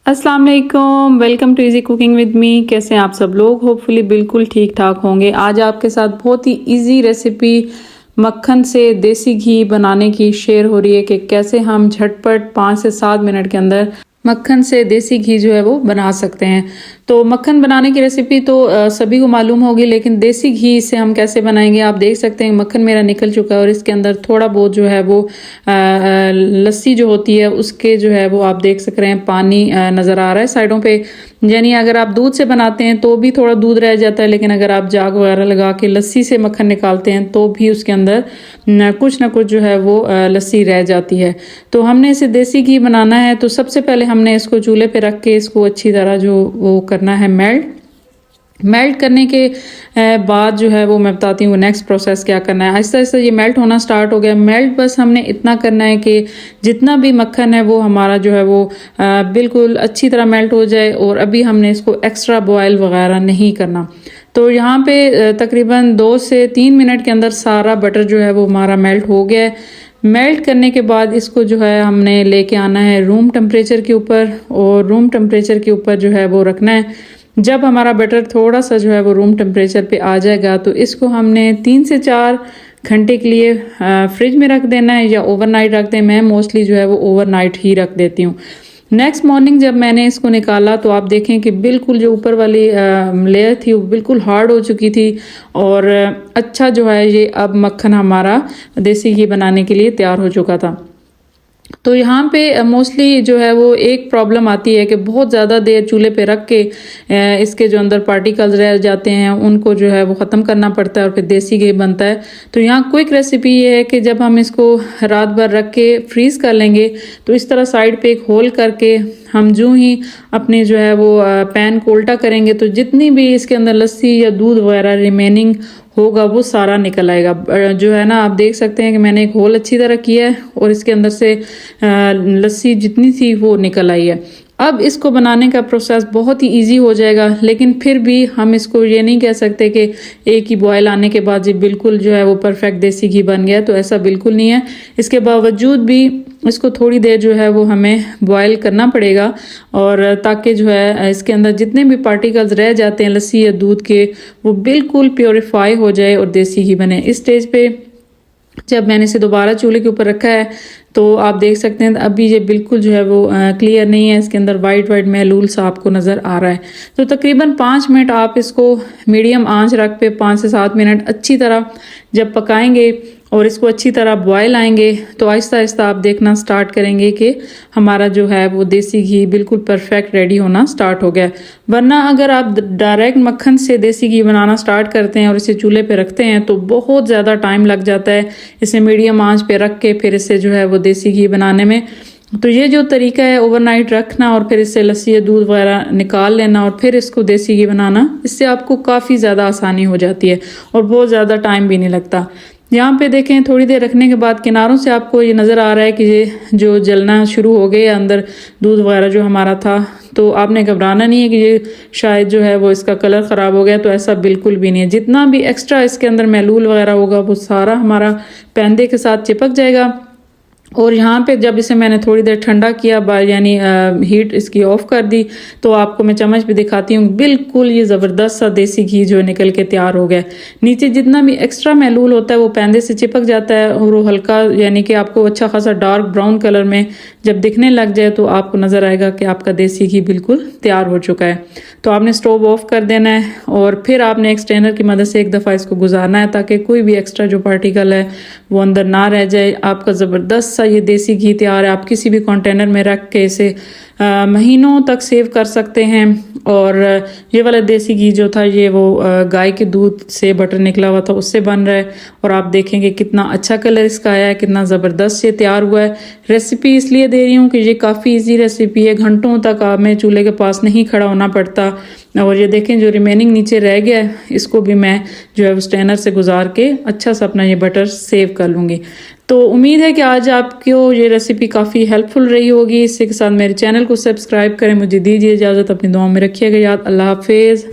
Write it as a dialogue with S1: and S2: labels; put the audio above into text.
S1: अस्सलाम वालेकुम, welcome to easy cooking with me. कैसे हैं आप सब लोग? होपफुली बिल्कुल ठीक ठाक होंगे। आज आपके साथ बहुत ही इजी रेसिपी मक्खन से देसी घी बनाने की शेयर हो रही है कि कैसे हम झटपट 5 से 7 मिनट के अंदर मक्खन से देसी घी जो है वो बना सकते हैं। तो मक्खन बनाने की रेसिपी तो सभी को मालूम होगी, लेकिन देसी घी से हम कैसे बनाएंगे आप देख सकते हैं। मक्खन मेरा निकल चुका है और इसके अंदर थोड़ा बहुत जो है वो लस्सी जो होती है उसके जो है वो आप देख सक रहे हैं पानी नज़र आ रहा है साइडों पे। यानी अगर आप दूध से बनाते हैं तो भी थोड़ा दूध रह जाता है, लेकिन अगर आप जाग वगैरह लगा के लस्सी से मक्खन निकालते हैं तो भी उसके अंदर ना कुछ जो है वो लस्सी रह जाती है। तो हमने इसे देसी घी बनाना है, तो सबसे पहले हमने इसको चूल्हे पे रख के इसको अच्छी तरह जो वो करना है मेल्ट करने के बाद जो है वो मैं बताती हूँ नेक्स्ट प्रोसेस क्या करना है। आहिस्ता आहिस्ता ये मेल्ट होना स्टार्ट हो गया। मेल्ट बस हमने इतना करना है कि जितना भी मक्खन है वो हमारा जो है वो बिल्कुल अच्छी तरह मेल्ट हो जाए, और अभी हमने इसको एक्स्ट्रा बॉयल वगैरह नहीं करना। तो यहाँ पे तकरीबन 2 से 3 मिनट के अंदर सारा बटर जो है वो हमारा मेल्ट हो गया है। मेल्ट करने के बाद इसको जो है हमने लेके आना है रूम टेम्परेचर के ऊपर, और रूम टेम्परेचर के ऊपर जो है वो रखना है। जब हमारा बटर थोड़ा सा जो है वो रूम टेम्परेचर पे आ जाएगा तो इसको हमने 3 से 4 घंटे के लिए फ्रिज में रख देना है, या ओवरनाइट रखते हैं। मैं मोस्टली जो है वो ओवरनाइट ही रख देती हूँ। नेक्स्ट मॉर्निंग जब मैंने इसको निकाला तो आप देखें कि बिल्कुल जो ऊपर वाली लेयर थी वो बिल्कुल हार्ड हो चुकी थी, और अच्छा जो है ये अब मक्खन हमारा देसी घी बनाने के लिए तैयार हो चुका था। तो यहाँ पे मोस्टली जो है वो एक प्रॉब्लम आती है कि बहुत ज़्यादा देर चूल्हे पे रख के इसके जो अंदर पार्टिकल्स रह जाते हैं उनको जो है वो ख़त्म करना पड़ता है और फिर देसी घी बनता है। तो यहाँ क्विक रेसिपी ये है कि जब हम इसको रात भर रख के फ्रीज़ कर लेंगे तो इस तरह साइड पे एक होल करके हम जो ही अपने जो है वो पैन को उल्टा करेंगे तो जितनी भी इसके अंदर लस्सी या दूध वगैरह रिमेनिंग होगा वो सारा निकल आएगा। जो है ना आप देख सकते हैं कि मैंने एक होल अच्छी तरह किया है और इसके अंदर से लस्सी जितनी थी वो निकल आई है। अब इसको बनाने का प्रोसेस बहुत ही इजी हो जाएगा, लेकिन फिर भी हम इसको ये नहीं कह सकते कि एक ही बॉयल आने के बाद ये बिल्कुल जो है वो परफेक्ट देसी घी बन गया, तो ऐसा बिल्कुल नहीं है। इसके बावजूद भी इसको थोड़ी देर जो है वो हमें बॉयल करना पड़ेगा, और ताकि जो है इसके अंदर जितने भी पार्टिकल्स रह जाते हैं लस्सी या दूध के वो बिल्कुल प्योरीफाई हो जाए और देसी घी बने। इस स्टेज पे जब मैंने इसे दोबारा चूल्हे के ऊपर रखा है तो आप देख सकते हैं अभी ये बिल्कुल जो है वो क्लियर नहीं है, इसके अंदर वाइट महलूल सा आपको नज़र आ रहा है। तो तकरीबन 5 मिनट आप इसको मीडियम आंच रख पे 5 से 7 मिनट अच्छी तरह जब पकाएंगे और इसको अच्छी तरह बॉयल आएंगे तो आहिस्ता आहिस्ता आप देखना स्टार्ट करेंगे कि हमारा जो है वो देसी घी बिल्कुल परफेक्ट रेडी होना स्टार्ट हो गया। वरना अगर आप डायरेक्ट मक्खन से देसी घी बनाना स्टार्ट करते हैं और इसे चूल्हे पे रखते हैं तो बहुत ज़्यादा टाइम लग जाता है इसे मीडियम आंच पे रख के फिर इसे जो है वो देसी घी बनाने में। तो ये जो तरीका है ओवरनाइट रखना और फिर इससे लस्सी या दूध वगैरह निकाल लेना और फिर इसको देसी घी बनाना, इससे आपको काफ़ी ज़्यादा आसानी हो जाती है और बहुत ज़्यादा टाइम भी नहीं लगता। यहाँ पे देखें थोड़ी देर रखने के बाद किनारों से आपको ये नज़र आ रहा है कि ये जो जलना शुरू हो गया अंदर दूध वगैरह जो हमारा था। तो आपने घबराना नहीं है कि ये शायद जो है वो इसका कलर ख़राब हो गया, तो ऐसा बिल्कुल भी नहीं है। जितना भी एक्स्ट्रा इसके अंदर महलूल वगैरह होगा वो सारा हमारा पैंदे के साथ चिपक जाएगा। और यहाँ पे जब इसे मैंने थोड़ी देर ठंडा किया यानी हीट इसकी ऑफ कर दी, तो आपको मैं चम्मच पे दिखाती हूँ बिल्कुल ये ज़बरदस्त सा देसी घी जो निकल के तैयार हो गया। नीचे जितना भी एक्स्ट्रा महलूल होता है वो पैंदे से चिपक जाता है और वो हल्का यानी कि आपको अच्छा खासा डार्क ब्राउन कलर में जब दिखने लग जाए तो आपको नज़र आएगा कि आपका देसी घी बिल्कुल तैयार हो चुका है। तो आपने स्टोव ऑफ कर देना है और फिर आपने एक स्ट्रेनर की मदद से एक दफ़ा इसको गुजारना है ताकि कोई भी एक्स्ट्रा जो पार्टिकल है वो अंदर ना रह जाए। आपका ज़बरदस्त सा ये देसी घी तैयार है। आप किसी भी कंटेनर में रख के इसे महीनों तक सेव कर सकते हैं। और ये वाला देसी घी जो था ये वो गाय के दूध से बटर निकला हुआ था उससे बन रहा है, और आप देखेंगे कितना अच्छा कलर इसका आया है, कितना ज़बरदस्त ये तैयार हुआ है। रेसिपी इसलिए दे रही हूँ कि ये काफ़ी इजी रेसिपी है, घंटों तक हमें चूल्हे के पास नहीं खड़ा होना पड़ता। और ये देखें जो रिमेनिंग नीचे रह गया है इसको भी मैं जो है स्ट्रेनर से गुजार के अच्छा सा अपना ये बटर सेव कर लूँगी। तो उम्मीद है कि आज आपको ये रेसिपी काफ़ी हेल्पफुल रही होगी। इसके साथ मेरे चैनल को सब्सक्राइब करें। मुझे दीजिए इजाज़त, अपनी दुआओं में रखिएगा याद। अल्लाह हाफिज़।